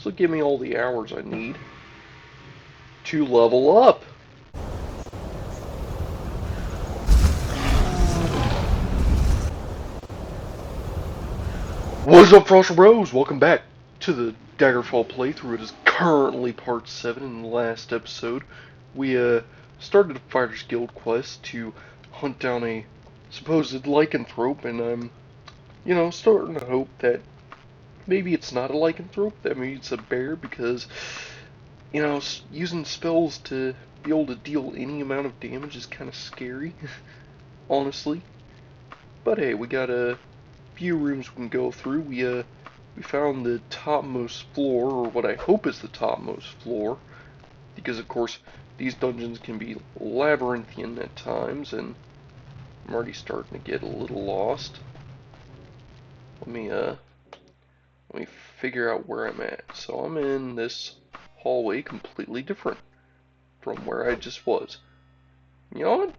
This will give me all the hours I need to level up. What's up, Frostal Bros? Welcome back to the Daggerfall playthrough. It is currently part 7. In the last episode, we started a Fighters Guild quest to hunt down a supposed lycanthrope, and I'm, starting to hope that maybe it's not a lycanthrope, that maybe it's a bear, because, using spells to be able to deal any amount of damage is kind of scary, honestly. But hey, we got a few rooms we can go through. We found the topmost floor, or what I hope is the topmost floor, because of course these dungeons can be labyrinthian at times, and I'm already starting to get a little lost. Let me figure out where I'm at. So I'm in this hallway completely different from where I just was. You know what?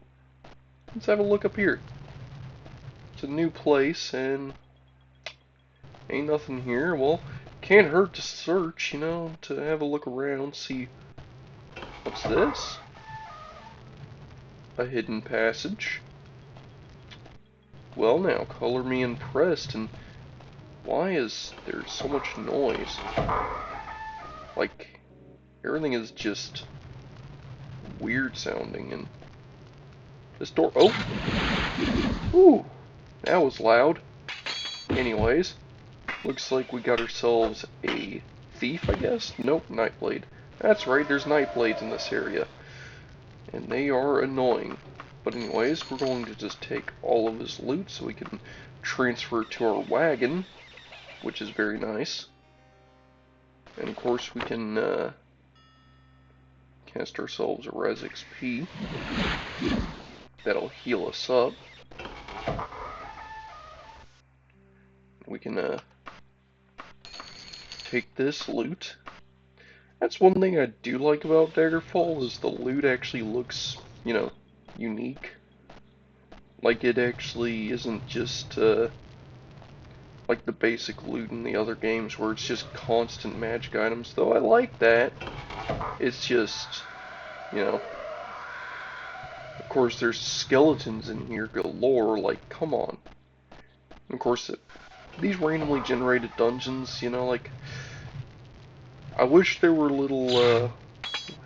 Let's have a look up here. It's a new place, and ain't nothing here. Well, can't hurt to search, to have a look around, see what's this? A hidden passage. Well now, color me impressed, and why is there so much noise? Like, everything is just weird sounding, and this door, oh! Ooh, that was loud. Anyways, looks like we got ourselves a thief, I guess? Nope, Nightblade. That's right, there's Nightblades in this area. And they are annoying. But anyways, we're going to just take all of his loot so we can transfer it to our wagon, which is very nice. And of course we can cast ourselves a Res XP. That'll heal us up. We can take this loot. That's one thing I do like about Daggerfall, is the loot actually looks, unique. Like, it actually isn't just like the basic loot in the other games where it's just constant magic items, though I like that. It's just, of course there's skeletons in here galore, like, come on. And of course, these randomly generated dungeons, like, I wish they were a little,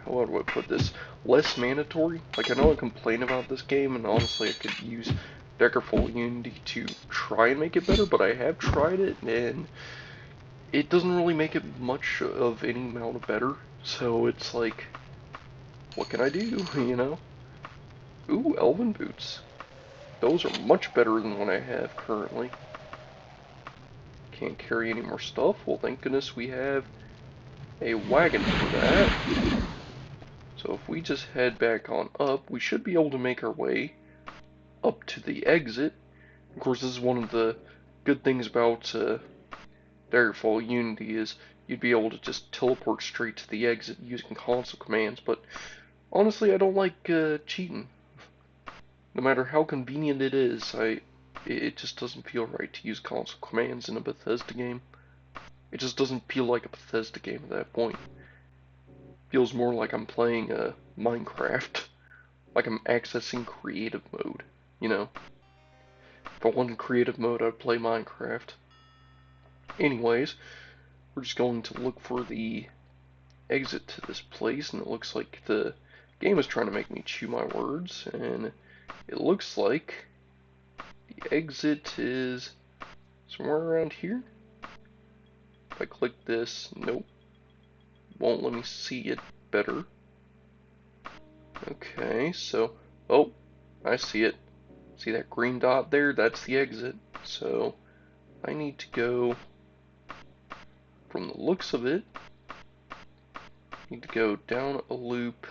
how do I put this, less mandatory. Like, I know I complain about this game, and honestly I could use Daggerfall Unity to try and make it better, but I have tried it, and it doesn't really make it much of any amount of better. So it's like, what can I do, Ooh, elven boots. Those are much better than what I have currently. Can't carry any more stuff. Well, thank goodness we have a wagon for that. So if we just head back on up, we should be able to make our way up to the exit. Of course, this is one of the good things about Daggerfall Unity, is you'd be able to just teleport straight to the exit using console commands, but honestly I don't like cheating. No matter how convenient it is, it just doesn't feel right to use console commands in a Bethesda game. It just doesn't feel like a Bethesda game at that point. It feels more like I'm playing Minecraft. Like I'm accessing creative mode, If I wanted creative mode, I'd play Minecraft. Anyways, we're just going to look for the exit to this place, and it looks like the game is trying to make me chew my words, and it looks like the exit is somewhere around here. If I click this, nope, won't let me see it better. Okay, so, oh, I see it. See that green dot there? That's the exit. So, I need to go, from the looks of it, need to go down a loop,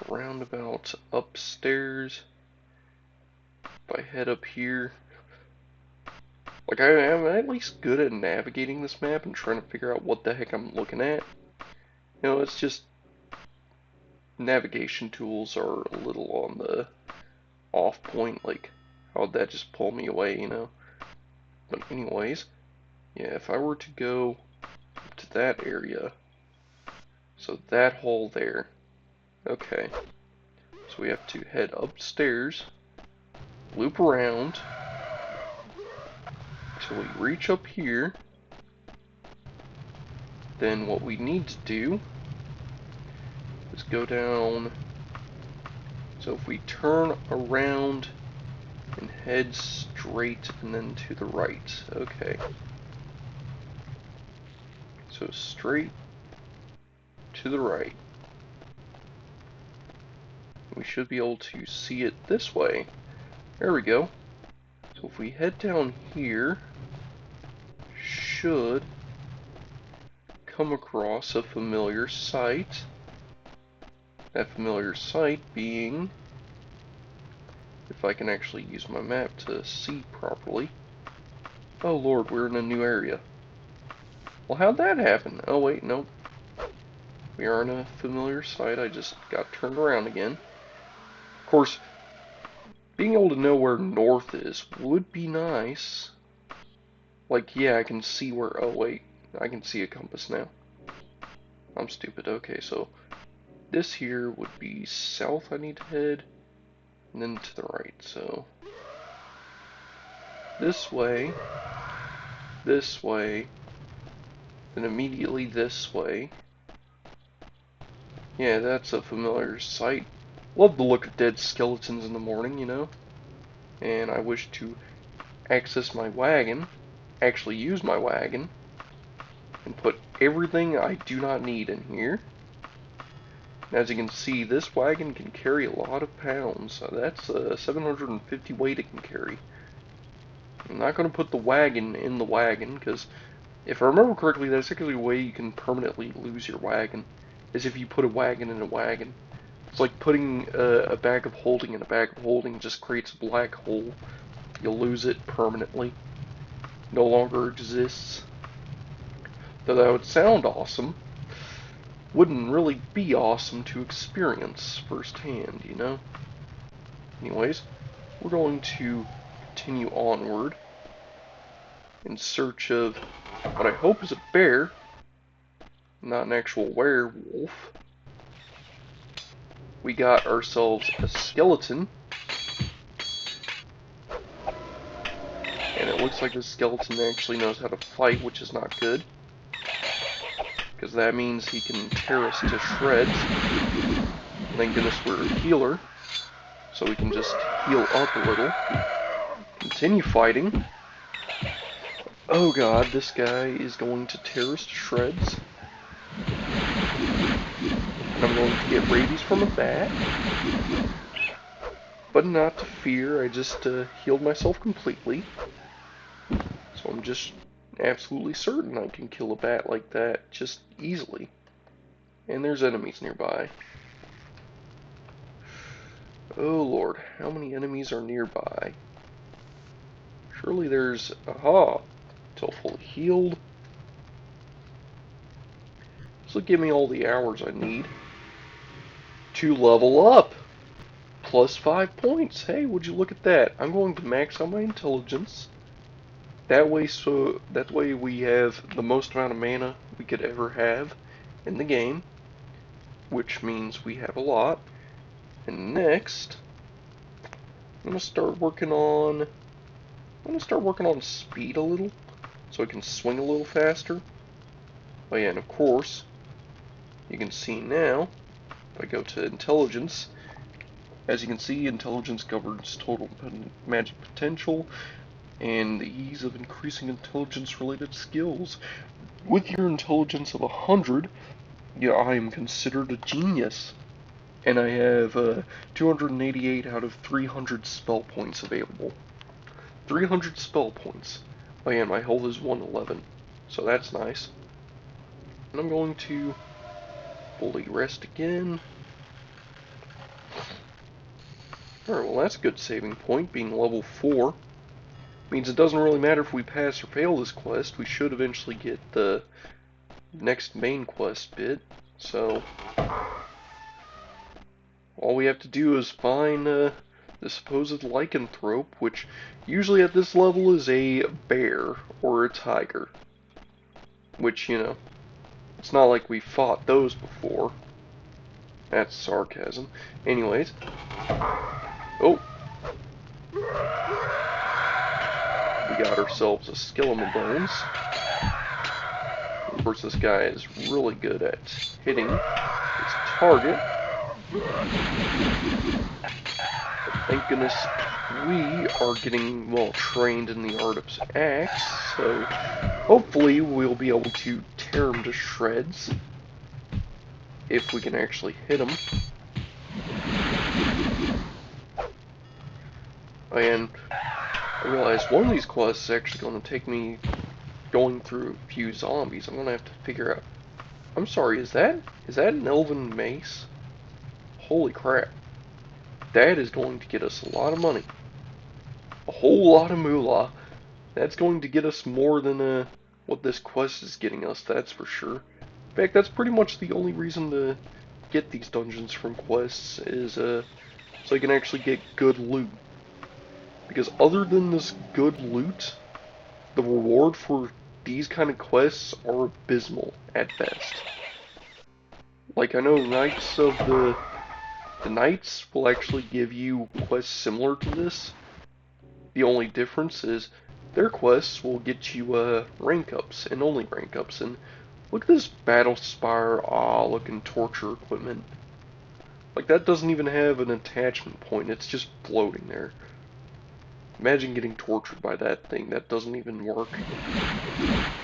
roundabout upstairs. If I head up here, like, I am at least good at navigating this map and trying to figure out what the heck I'm looking at. It's just navigation tools are a little on the off point, like, how'd that just pull me away, But anyways, yeah, if I were to go to that area. So that hole there. Okay. So we have to head upstairs, loop around, till we reach up here. Then what we need to do is go down. So if we turn around and head straight and then to the right. Okay. So straight to the right. We should be able to see it this way. There we go. So if we head down here, should come across a familiar sight. That familiar sight being, if I can actually use my map to see properly. Oh lord, we're in a new area. Well, how'd that happen? Oh wait, nope. We are in a familiar sight. I just got turned around again. Of course, being able to know where north is would be nice. Like, yeah, I can see where... Oh wait, I can see a compass now. I'm stupid. Okay, so this here would be south I need to head, and then to the right. So this way, then immediately this way. Yeah, that's a familiar sight. Love the look of dead skeletons in the morning, you know. And I wish to access my wagon, actually use my wagon, and put everything I do not need in here. As you can see, this wagon can carry a lot of pounds. That's 750 weight it can carry. I'm not going to put the wagon in the wagon, because if I remember correctly, that's actually a way you can permanently lose your wagon, is if you put a wagon in a wagon. It's like putting a bag of holding in a bag of holding, just creates a black hole. You'll lose it permanently. No longer exists. Though that would sound awesome, wouldn't really be awesome to experience firsthand, you know? Anyways, we're going to continue onward in search of what I hope is a bear, not an actual werewolf. We got ourselves a skeleton, and it looks like this skeleton actually knows how to fight, which is not good, because that means he can tear us to shreds. Thank goodness we're a healer, so we can just heal up a little, continue fighting. Oh god, this guy is going to tear us to shreds. I'm going to get rabies from a bat. But not to fear, I just healed myself completely. So I'm just absolutely certain I can kill a bat like that just easily. And there's enemies nearby. Oh lord, how many enemies are nearby? Surely there's... Aha! Till fully healed. This will give me all the hours I need to level up. Plus 5 points. Hey, would you look at that? I'm going to max out my intelligence. That way we have the most amount of mana we could ever have in the game, which means we have a lot. And next, I'm gonna start working on speed a little, so I can swing a little faster. Oh yeah, and of course, you can see now, if I go to intelligence, as you can see, intelligence governs total magic potential and the ease of increasing intelligence-related skills. With your intelligence of 100, yeah, I am considered a genius. And I have 288 out of 300 spell points available. 300 spell points. Oh yeah, my health is 111, so that's nice. And I'm going to fully rest again. Alright, well that's a good saving point, being level 4. Means it doesn't really matter if we pass or fail this quest, we should eventually get the next main quest bit, so all we have to do is find the supposed lycanthrope, which usually at this level is a bear or a tiger, which, you know, It's not like we fought those before. That's sarcasm. Anyways. Oh. We got ourselves a skeleton bones. Of course, this guy is really good at hitting his target. But thank goodness we are getting well trained in the art of axe, so hopefully we'll be able to tear him to shreds if we can actually hit him. And I realized one of these quests is actually going to take me going through a few zombies. I'm going to have to figure out. I'm sorry, is that an elven mace? Holy crap. That is going to get us a lot of money. A whole lot of moolah. That's going to get us more than what this quest is getting us, that's for sure. In fact, that's pretty much the only reason to get these dungeons from quests is so you can actually get good loot. Because other than this good loot, the reward for these kind of quests are abysmal at best. Like, I know Knights of the Knights will actually give you quests similar to this. The only difference is their quests will get you rank ups and only rank ups. And look at this Battle Spire looking torture equipment. Like, that doesn't even have an attachment point, it's just floating there. Imagine getting tortured by that thing, that doesn't even work.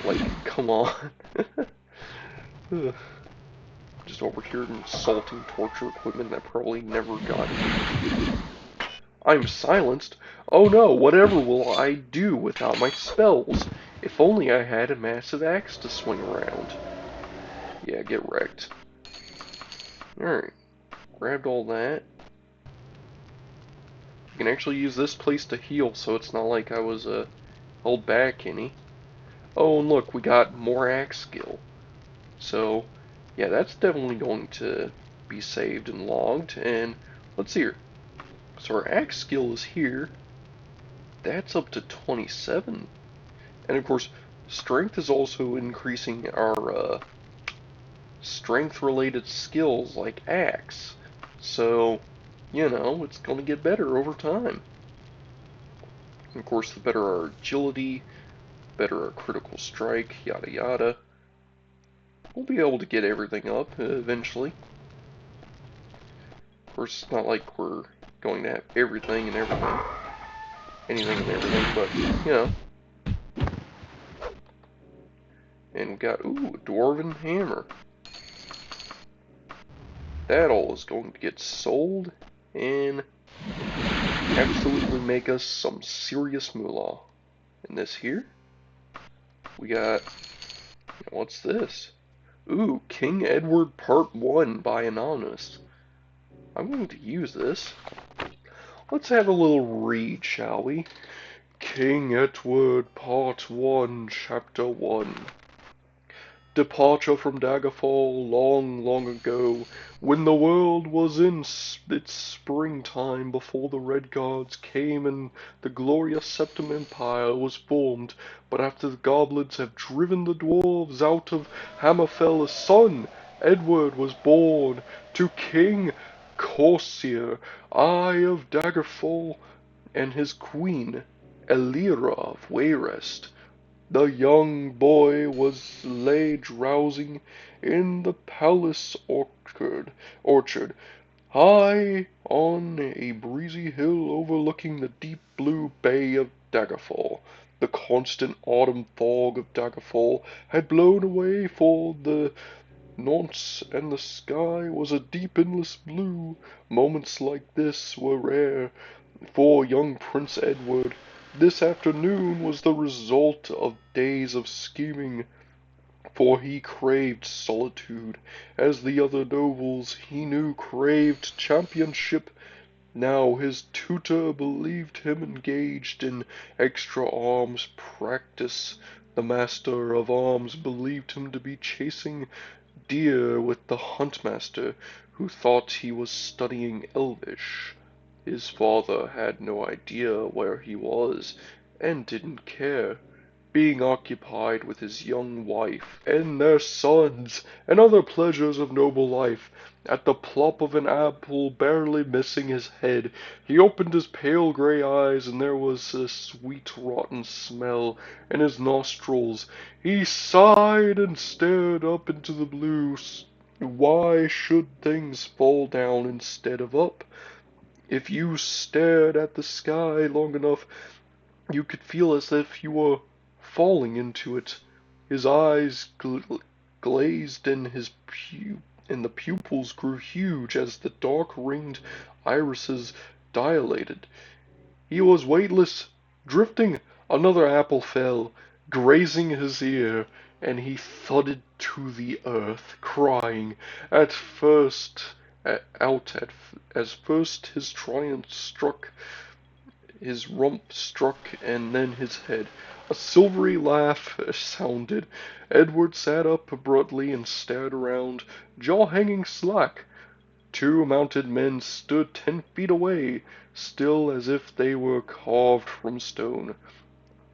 Like, come on. Just over here insulting torture equipment that probably never got used. I'm silenced? Oh no, whatever will I do without my spells? If only I had a massive axe to swing around. Yeah, get wrecked. Alright, grabbed all that. You can actually use this place to heal, so it's not like I was held back any. Oh, and look, we got more axe skill. So, yeah, that's definitely going to be saved and logged. And let's see here. So our axe skill is here. That's up to 27. And of course, strength is also increasing our strength-related skills like axe. So, you know, it's going to get better over time. And of course, the better our agility, better our critical strike, yada yada. We'll be able to get everything up eventually. Of course, it's not like we're going to have everything and everything. Anything and everything, but, you know. And we got, ooh, a dwarven hammer. That all is going to get sold and absolutely make us some serious moolah. And this here, we got, what's this? Ooh, King Edward Part 1 by Anonymous. I'm going to use this. Let's have a little read, shall we? King Edward Part 1, Chapter 1. Departure from Daggerfall long, long ago, when the world was in its springtime, before the Red Guards came and the glorious Septim Empire was formed. But after the goblins have driven the dwarves out of Hammerfell, a son, Edward, was born to King Corsair, I of Daggerfall, and his queen, Elira of Wayrest. The young boy was lay drowsing in the palace orchard, high on a breezy hill overlooking the deep blue bay of Daggerfall. The constant autumn fog of Daggerfall had blown away for the nonce, and the sky was a deep endless blue. Moments like this were rare for young Prince Edward. This afternoon was the result of days of scheming, for he craved solitude, as the other nobles he knew craved championship. Now his tutor believed him engaged in extra arms practice. The master of arms believed him to be chasing deer with the huntmaster, who thought he was studying Elvish. His father had no idea where he was, and didn't care. being occupied with his young wife and their sons, and other pleasures of noble life. At the plop of an apple barely missing his head, he opened his pale gray eyes, and there was a sweet rotten smell in his nostrils. He sighed and stared up into the blue. Why should things fall down instead of up? If you stared at the sky long enough, you could feel as if you were falling into it. His eyes glazed and the pupils grew huge as the dark-ringed irises dilated. He was weightless, drifting. Another apple fell, grazing his ear, and he thudded to the earth, crying. At first, out at as first his triumph struck his rump struck, and then his head. A silvery laugh sounded. Edward sat up abruptly and stared around, jaw hanging slack. Two mounted men stood 10 feet away, still as if they were carved from stone,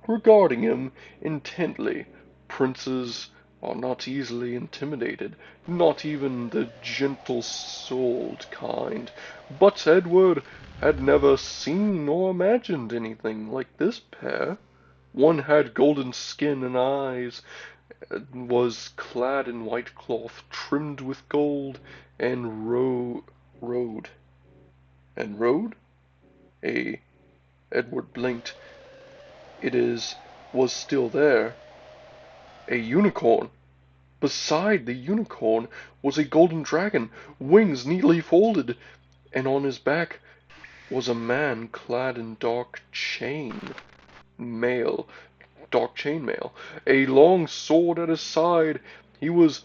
regarding him intently. Princes are not easily intimidated, not even the gentle-souled kind. But Edward had never seen nor imagined anything like this pair. One had golden skin and eyes, was clad in white cloth trimmed with gold, and rode. And rode? A Edward blinked. Was still there. A unicorn. Beside the unicorn was a golden dragon, wings neatly folded, and on his back was a man clad in mail, dark chain mail, a long sword at his side. He was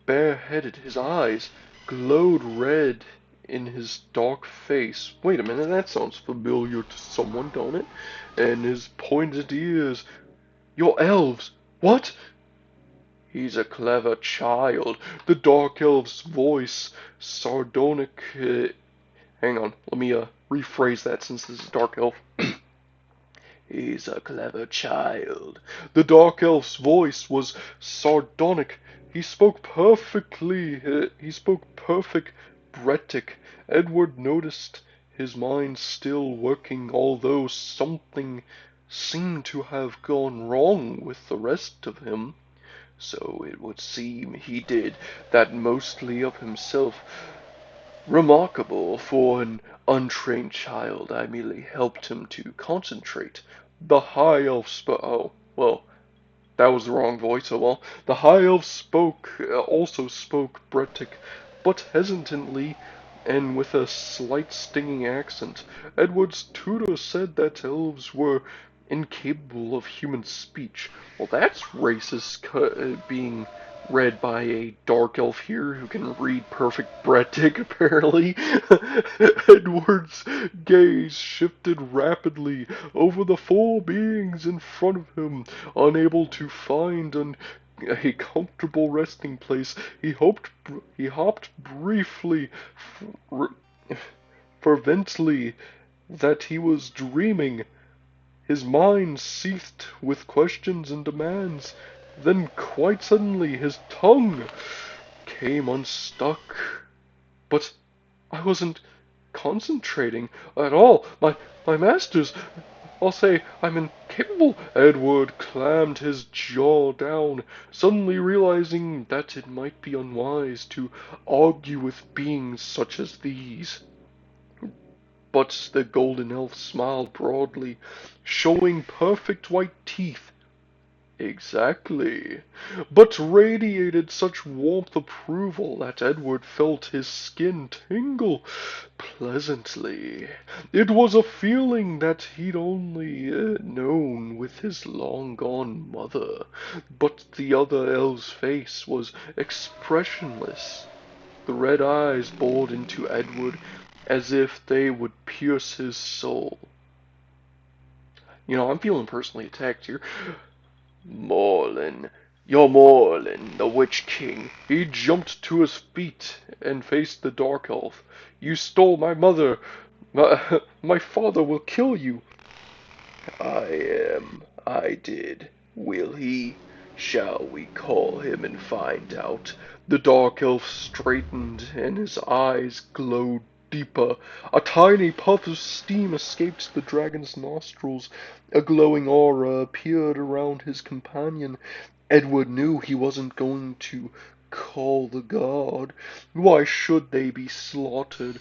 bareheaded. His eyes glowed red in his dark face. Wait a minute, that sounds familiar to someone, don't it? And his pointed ears. You're elves. What? He's a clever child. The dark elf's voice, sardonic. Hang on, let me rephrase that since this is dark elf. He's a clever child. The dark elf's voice was sardonic. He spoke perfect Bretic. Edward noticed his mind still working, although something seemed to have gone wrong with the rest of him. So it would seem he did that mostly of himself. Remarkable for an untrained child. I merely helped him to concentrate. The high elf oh, well, that was the wrong voice, oh well. The high elf also spoke Bretic, but hesitantly and with a slight stinging accent. Edward's tutor said that elves were incapable of human speech. Well, that's racist, being read by a dark elf here who can read perfect Bretic, apparently. Edward's gaze shifted rapidly over the four beings in front of him. Unable to find a comfortable resting place, he hopped briefly, fervently, that he was dreaming. His mind seethed with questions and demands. Then, quite suddenly, his tongue came unstuck. But I wasn't concentrating at all. My masters, I'll say I'm incapable. Edward clammed his jaw down, suddenly realizing that it might be unwise to argue with beings such as these. But the golden elf smiled broadly, showing perfect white teeth. Exactly, but radiated such warmth approval that Edward felt his skin tingle pleasantly. It was a feeling that he'd only known with his long-gone mother, but the other elf's face was expressionless. The red eyes bored into Edward as if they would pierce his soul. You know, I'm feeling personally attacked here. Morlin, you're Morlin, the Witch King. He jumped to his feet and faced the Dark Elf. You stole my mother. My father will kill you. I did. Will he? Shall we call him and find out? The dark elf straightened, and his eyes glowed deeper. A tiny puff of steam escaped the dragon's nostrils. A glowing aura appeared around his companion. Edward knew he wasn't going to call the guard. Why should they be slaughtered?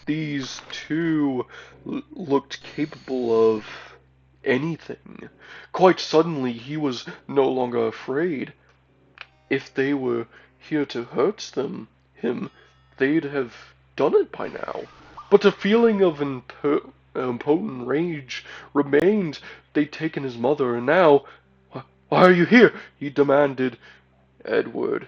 These two looked capable of anything. Quite suddenly, he was no longer afraid. If they were here to hurt him, they'd have done it by now. But a feeling of impotent rage remained. They'd taken his mother, and now, why are you here? He demanded. Edward,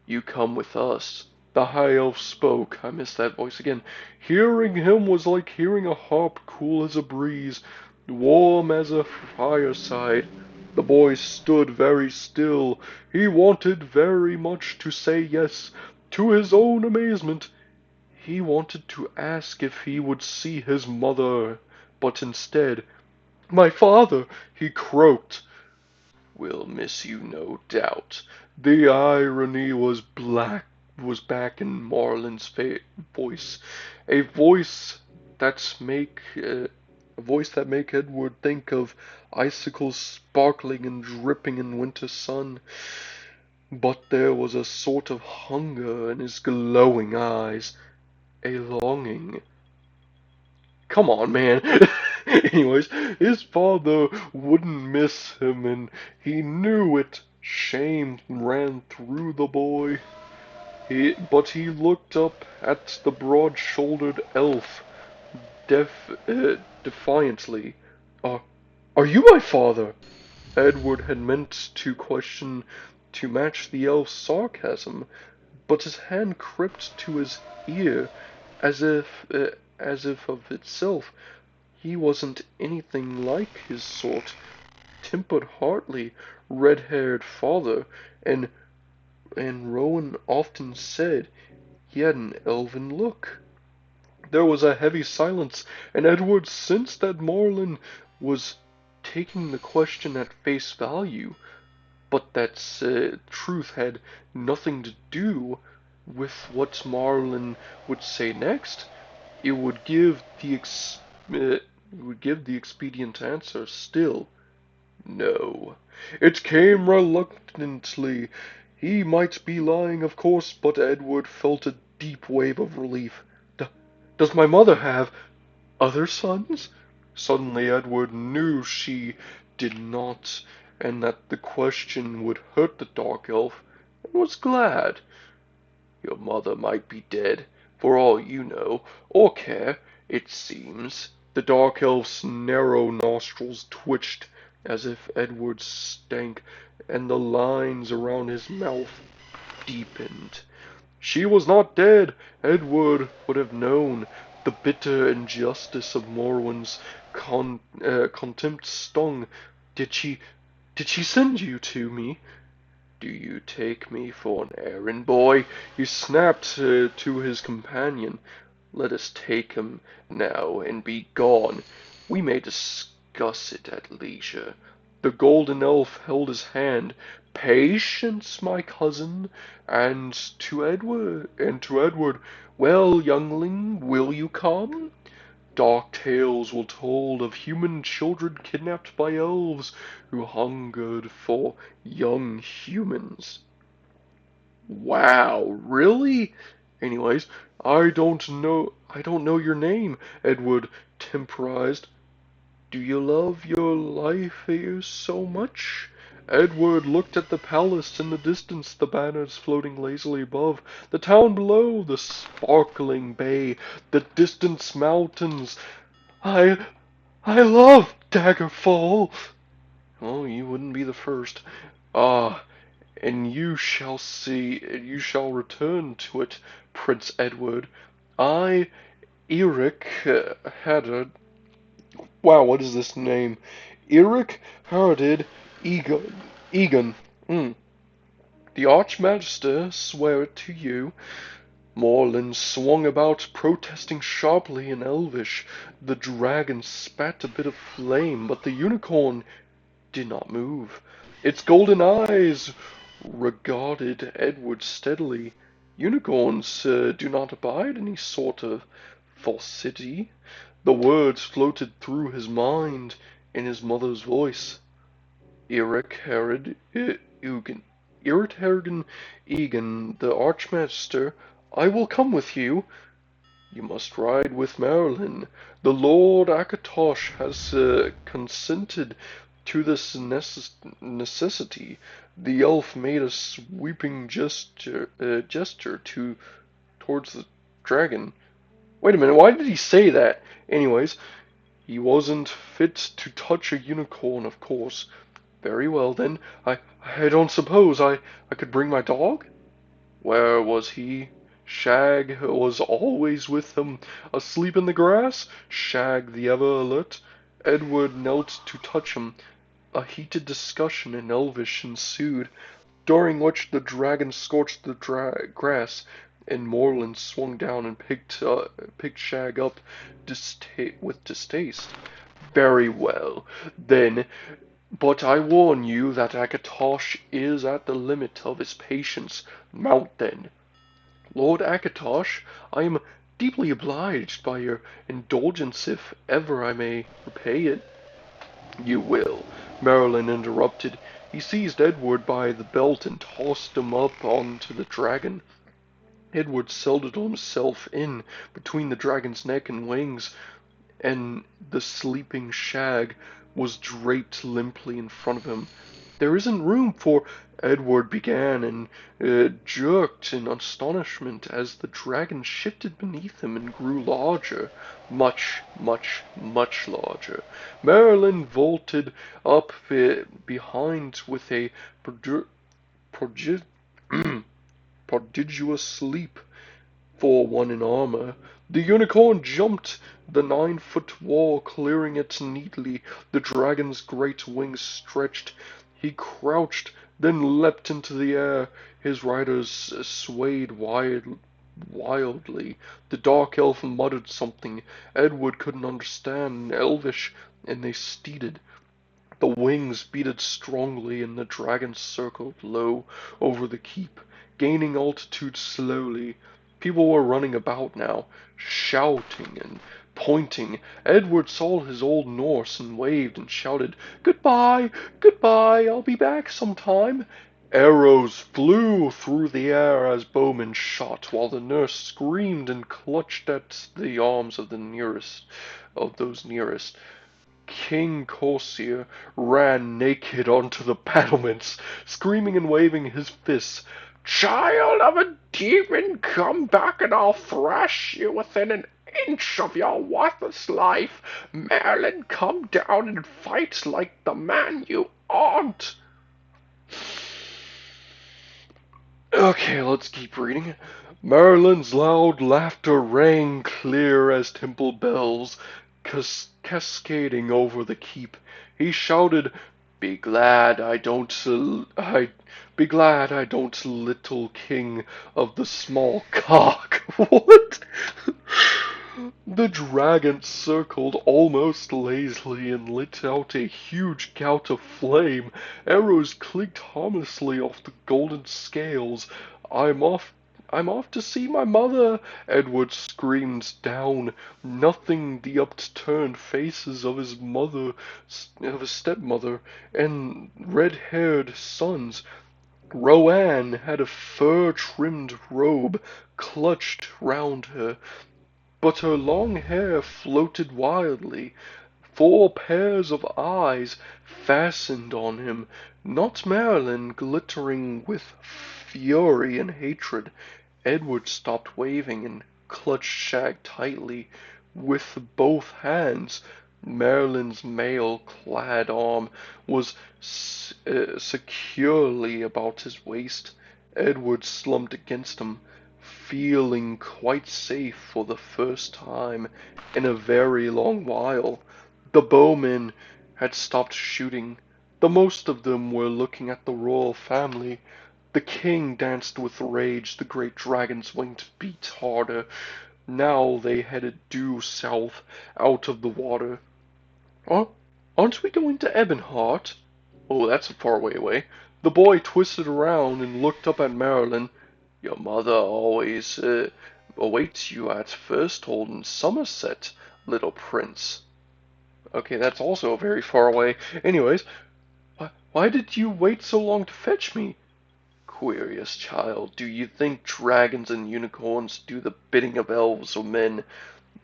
you come with us. The high elf spoke. I missed that voice again. Hearing him was like hearing a harp, cool as a breeze, warm as a fireside. The boy stood very still. He wanted very much to say yes. To his own amazement, he wanted to ask if he would see his mother, but instead, "My father," he croaked. "We'll miss you, no doubt." The irony was back in Marlin's voice, a voice that make Edward think of icicles sparkling and dripping in winter sun. But there was a sort of hunger in his glowing eyes, a longing. Come on, man. Anyways, his father wouldn't miss him, and he knew it. Shame ran through the boy. But he looked up at the broad-shouldered elf, defiantly. "Are, are you my father?" Edward had meant to question to match the elf's sarcasm, but his hand crept to his ear, as if of itself. He wasn't anything like his sort. Tempered Hartley, red-haired father, and Rowan often said he had an elven look. There was a heavy silence, and Edward sensed that Marlin was taking the question at face value, but that truth had nothing to do with what Marlin would say next. It would give the expedient answer still. No. It came reluctantly. He might be lying, of course, but Edward felt a deep wave of relief. Does my mother have other sons? Suddenly Edward knew she did not, and that the question would hurt the dark elf, and was glad. Your mother might be dead, for all you know, or care, it seems. The dark elf's narrow nostrils twitched, as if Edward stank, and the lines around his mouth deepened. She was not dead. Edward would have known. The bitter injustice of Morwen's contempt stung. Did she send you to me? Do you take me for an errand boy? He snapped to his companion. Let us take him now and be gone. We may discuss it at leisure. The golden elf held his hand. Patience, my cousin, and to Edward, well, youngling, will you come? Dark tales were told of human children kidnapped by elves who hungered for young humans. Wow, really? Anyways, I don't know your name, Edward temporized. Do you love your life here so much? Edward looked at the palace in the distance, the banners floating lazily above, the town below, the sparkling bay, the distant mountains. I I love Daggerfall. Oh, you wouldn't be the first. Ah, and you shall return to it, Prince Edward. I, Eric, had a wow, what is this name? Eric Heredith Egon. Egon. The Archmagister swear it to you. Morland swung about, protesting sharply in Elvish. The dragon spat a bit of flame, but the unicorn did not move. Its golden eyes regarded Edward steadily. Unicorns do not abide any sort of falsity. The words floated through his mind in his mother's voice. Eric Herod Eugen. Eric Herod Egan, the Archmaster, I will come with you. You must ride with Marilyn. The Lord Akatosh has consented to this necessity. The elf made a sweeping gesture towards the dragon. Wait a minute, why did he say that? Anyways, he wasn't fit to touch a unicorn, of course. Very well, then. I don't suppose I could bring my dog? Where was he? Shag was always with him, asleep in the grass. Shag the ever alert. Edward knelt to touch him. A heated discussion in Elvish ensued, during which the dragon scorched the grass, and Moreland swung down and picked Shag up with distaste. Very well, then, but I warn you that Akatosh is at the limit of his patience. Mount then. Lord Akatosh, I am deeply obliged by your indulgence if ever I may repay it. You will, Marilyn interrupted. He seized Edward by the belt and tossed him up onto the dragon. Edward settled himself in between the dragon's neck and wings, and the sleeping Shag was draped limply in front of him. There isn't room for Edward began and jerked in astonishment as the dragon shifted beneath him and grew larger, much, much, much larger. Marilyn vaulted up behind with a prodi prodigious leap for one in armor. The unicorn jumped the 9-foot wall, clearing it neatly. The dragon's great wings stretched. He crouched, then leapt into the air. His riders swayed wildly. The dark elf muttered something Edward couldn't understand in Elvish, and they steeded. The wings beated strongly, and the dragon circled low over the keep, gaining altitude slowly. People were running about now, shouting and pointing. Edward saw his old Norse and waved and shouted, "Goodbye, goodbye, I'll be back sometime." Arrows flew through the air as bowmen shot, while the nurse screamed and clutched at the arms of those nearest. King Corsair ran naked onto the battlements, screaming and waving his fists. "Child of a demon, come back and I'll thrash you within an inch of your worthless life. Merlin, come down and fight like the man you aren't." Okay, let's keep reading. Merlin's loud laughter rang clear as temple bells, cascading over the keep. He shouted, "Be glad I don't, little king of the small cock." What? The dragon circled almost lazily and lit out a huge gout of flame. Arrows clicked harmlessly off the golden scales. I'm off to see my mother," Edward screamed down, nothing the upturned faces of his stepmother, and red-haired sons. Roanne had a fur-trimmed robe clutched round her, but her long hair floated wildly. 4 pairs of eyes fastened on him, not Marilyn, glittering with fury and hatred. Edward stopped waving and clutched Shag tightly with both hands. Marilyn's mail-clad arm was securely about his waist. Edward slumped against him, feeling quite safe for the first time in a very long while. The bowmen had stopped shooting. The most of them were looking at the royal family. The king danced with rage. The great dragon's wings beat harder. Now they headed due south, out of the water. Aren't we going to Ebonheart?" Oh, that's a far way away. The boy twisted around and looked up at Marilyn. Your mother always awaits you at First Hold in Somerset, little prince. Okay, that's also very far away. Anyways, why did you wait so long to fetch me? Curious child, do you think dragons and unicorns do the bidding of elves or men?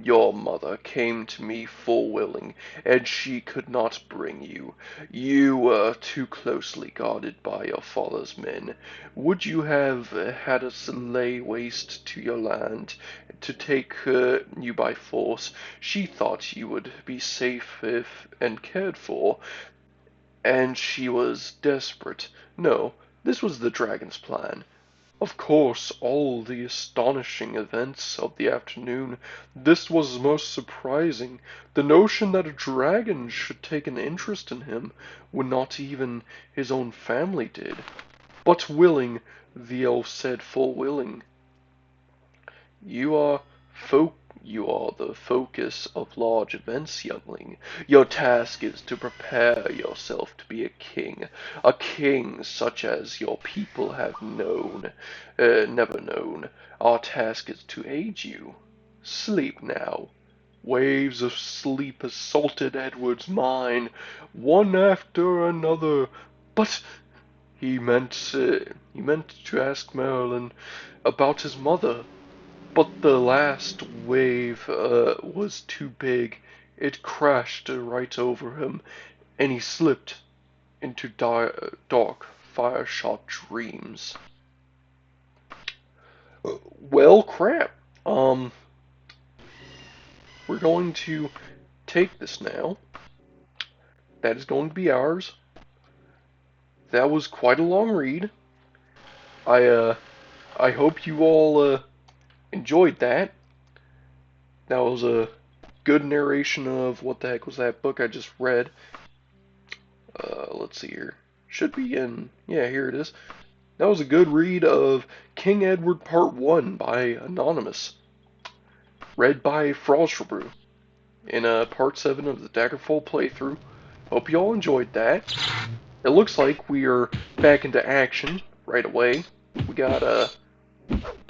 Your mother came to me full willing, and she could not bring you. You were too closely guarded by your father's men. Would you have had us lay waste to your land to take you by force? She thought you would be safe if and cared for, and she was desperate. No, this was the dragon's plan. Of course, all the astonishing events of the afternoon, this was most surprising. The notion that a dragon should take an interest in him when not even his own family did. But willing, the elf said, full willing. You are you are the focus of large events, youngling. Your task is to prepare yourself to be a king such as your people have never known. Our task is to aid you. Sleep now. Waves of sleep assaulted Edward's mind, one after another. But he meant to ask Marilyn about his mother. But the last wave was too big. It crashed right over him, and he slipped into dark, fire-shot dreams. Well, crap. We're going to take this now. That is going to be ours. That was quite a long read. I hope you all enjoyed that. That was a good narration of what the heck was that book I just read. Let's see here. Should be in, yeah, here it is. That was a good read of King Edward Part 1 by Anonymous. Read by Frostbrew in Part 7 of the Daggerfall playthrough. Hope you all enjoyed that. It looks like we are back into action right away. We got a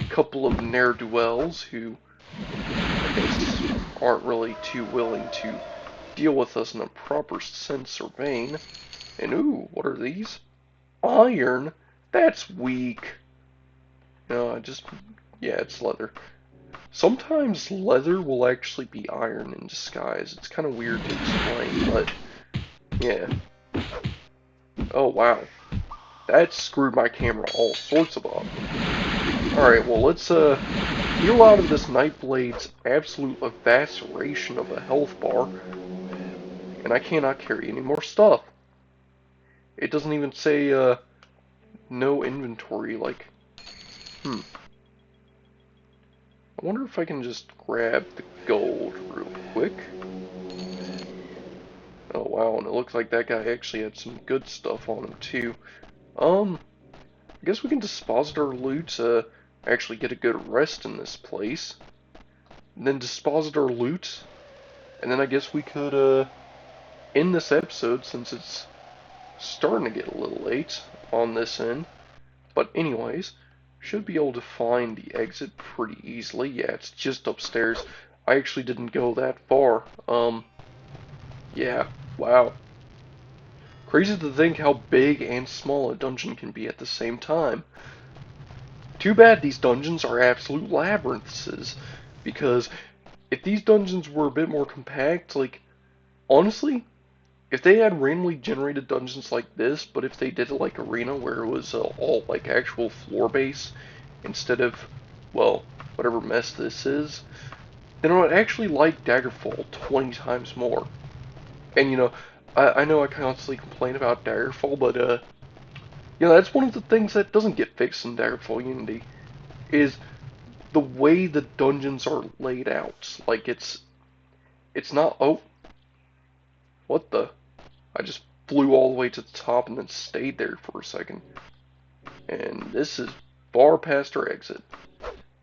couple of ne'er-do-wells who I guess aren't really too willing to deal with us in a proper sense or vein. And ooh, what are these? Iron? That's weak. No, yeah, it's leather. Sometimes leather will actually be iron in disguise. It's kind of weird to explain, but yeah. Oh, wow. That screwed my camera all sorts of up. Alright, well, let's heal out of this Nightblade's absolute evacuation of a health bar. And I cannot carry any more stuff. It doesn't even say, no inventory, like, I wonder if I can just grab the gold real quick. Oh wow, and it looks like that guy actually had some good stuff on him too. I guess we can deposit our loot, actually get a good rest in this place. And then deposit our loot. And then I guess we could, end this episode since it's starting to get a little late on this end. But anyways, should be able to find the exit pretty easily. Yeah, it's just upstairs. I actually didn't go that far. Yeah, wow. Crazy to think how big and small a dungeon can be at the same time. Too bad these dungeons are absolute labyrinths, because if these dungeons were a bit more compact, like, honestly, if they had randomly generated dungeons like this, but if they did it like Arena, where it was all like actual floor base, instead of, well, whatever mess this is, then I would actually like Daggerfall 20 times more. And you know, I know I constantly complain about Daggerfall, but you know, that's one of the things that doesn't get fixed in Daggerfall Unity, is the way the dungeons are laid out. Like, it's not, oh, what the? I just flew all the way to the top and then stayed there for a second. And this is far past our exit.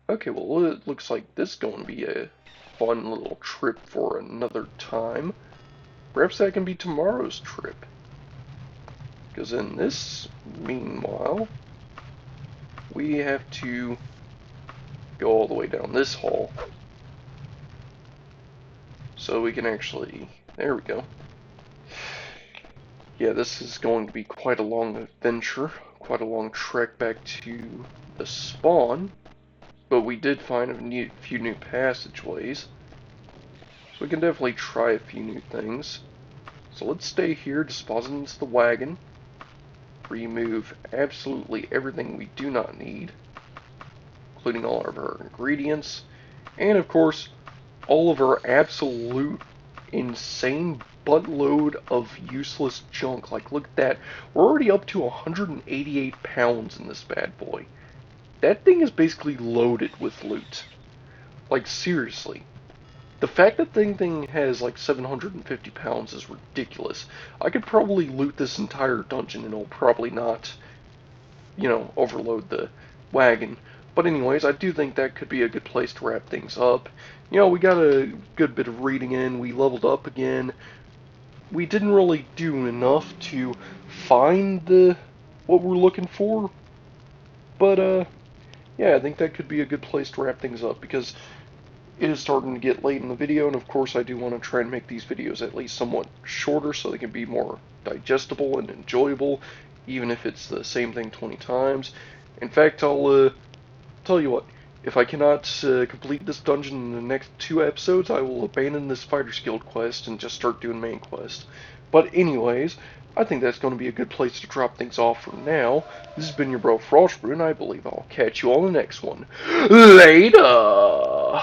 Okay, well, it looks like this is going to be a fun little trip for another time. Perhaps that can be tomorrow's trip. Because in this, meanwhile, we have to go all the way down this hall. So we can actually, there we go. Yeah, this is going to be quite a long adventure, quite a long trek back to the spawn. But we did find a few new passageways. So we can definitely try a few new things. So let's stay here, deposit into the wagon. Remove absolutely everything we do not need, including all of our ingredients. And of course, all of our absolute insane buttload of useless junk. Like, look at that. We're already up to 188 pounds in this bad boy. That thing is basically loaded with loot. Like, seriously. The fact that thing has like 750 pounds is ridiculous. I could probably loot this entire dungeon and it'll probably not, overload the wagon. But anyways, I do think that could be a good place to wrap things up. We got a good bit of reading in, we leveled up again. We didn't really do enough to find what we're looking for. But yeah, I think that could be a good place to wrap things up because it is starting to get late in the video, and of course I do want to try and make these videos at least somewhat shorter so they can be more digestible and enjoyable, even if it's the same thing 20 times. In fact, I'll tell you what, if I cannot complete this dungeon in the next 2 episodes, I will abandon this Fighters Guild quest and just start doing main quest. But anyways, I think that's going to be a good place to drop things off for now. This has been your bro Frostbrew, and I believe I'll catch you on the next one. Later!